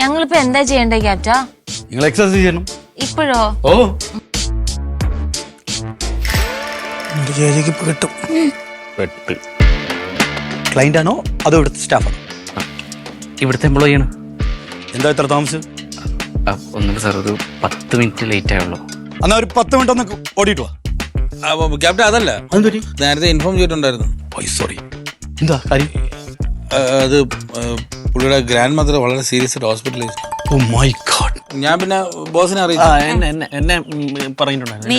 ഞങ്ങളിപ്പോ എന്താ ചെയ്യണ്ടേ ക്യാപ്റ്റാ? നിങ്ങൾ എക്സസൈസ് ചെയ്യണം. ഇപ്പോഴോ? ഓ ചേച്ചിക്ക് കിട്ടും. ക്ലൈന്റ് ആണോ അതോ ഇവിടുത്തെ സ്റ്റാഫാണോ? ഇവിടുത്തെ എംപ്ലോയി ആണ്. എന്താ ഇത്ര താമസം? ഒന്നുമില്ല സാർ, ഒരു 10 മിനിറ്റ് ലേറ്റ് ആയുള്ളൂ. എന്നാ ഒരു 10 മിനിറ്റ് ഒന്ന് ഓടിയിട്ട് വാ. ക്യാപ്റ്റൻ അതല്ല, അതെന്തൊരു നേരത്തെ ഇൻഫോം ചെയ്തിട്ടുണ്ടായിരുന്നു. സോറി. എന്താ കാര്യം? അത് പുള്ളിയുടെ ഗ്രാൻഡ് മദർ വളരെ സീരിയസ് ആയിട്ട് ഹോസ്പിറ്റലിൽ. Oh my God. ഞാൻ പിന്നെ ബോസിനെ അറിയിച്ചു. എന്നെ പറഞ്ഞിട്ടുണ്ടായിരുന്നു.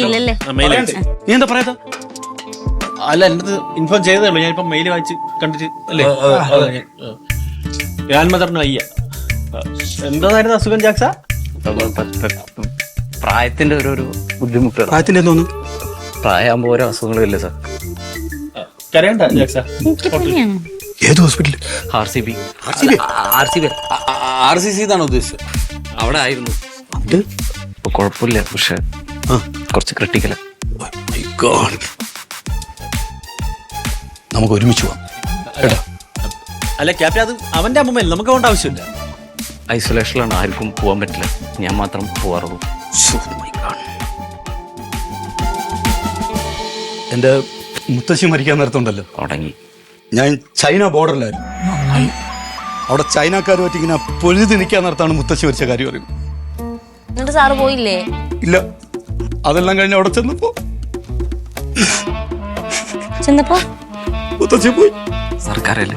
നീ എന്താ പറയാ? അല്ല, എന്റെ ഇൻഫോം ചെയ്തേ ഉള്ളൂ. ഞാനിപ്പോ മെയിൽ വായിച്ച് കണ്ടിട്ട് അല്ലേ. ഗ്രാൻഡ് മദറിന് വയ്യ. എന്തായിരുന്നു അസുഖം ജാക്സ? പ്രായത്തിന്റെ ഒരു ബുദ്ധിമുട്ടുകൾ. പ്രായത്തിന്റെ എന്തോന്നു? പ്രായമാകുമ്പോ ഓരോ അസുഖങ്ങളില്ലേ സാർ. കരയണ്ട ജാക്സ. ഏത് ഹോസ്പിറ്റൽ? RCB RCC എന്നാണ് ഉദ്ദേശിച്ചത്. അവിടെ ആയിരുന്നു. ഇപ്പൊ കുഴപ്പമില്ല, പക്ഷെ കുറച്ച് ക്രിട്ടിക്കല. നമുക്ക് ഒരുമിച്ച് പോവാം. അല്ല ക്യാപ്റ്റൻ, അത് അവന്റെ അമ്മയല്ല, നമുക്ക് പോകേണ്ട ആവശ്യമില്ല. ഐസൊലേഷനിലാണ്, ആർക്കും പോകാൻ പറ്റില്ല. ഞാൻ മാത്രം പോവാറുള്ളൂ. എന്റെ മുത്തശ്ശി മരിക്കാൻ നേരത്തുണ്ടല്ലോ, തുടങ്ങി. ഞാൻ ചൈന ബോർഡറിലായിരുന്നു. അവിടെ ചൈനക്കാരുമായിട്ട് ഇങ്ങനെ പൊഴുതി നിൽക്കാൻ നേരത്താണ് മുത്തശ്ശി മരിച്ച കാര്യം അറിയുന്നത്. എന്നിട്ട് സാറ് പോയില്ലേ? ഇല്ല, അതെല്ലാം കഴിഞ്ഞ് അവിടെ ചെന്നപ്പോ മുത്തശ്ശി പോയി. സർക്കാരല്ലേ.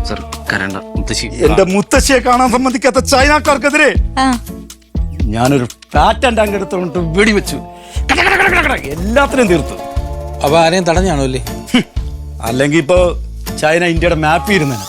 സർ കരണ്ട, മുത്തശ്ശി. എന്റെ മുത്തശ്ശിയെ കാണാൻ സമ്മതിക്കാത്ത ചൈനക്കാർക്കെതിരെ ഞാനൊരു പാറ്റൻ ടാങ്ക് എടുത്തോണ്ട് വെടിവെച്ചു. എല്ലാത്തിനും തീർത്തു. അപ്പൊ ആരെയും തടഞ്ഞാണോ അല്ലേ? അല്ലെങ്കിൽ ഇപ്പൊ ചൈന ഇന്ത്യയുടെ മാപ്പ് ഇരുന്നേനെ.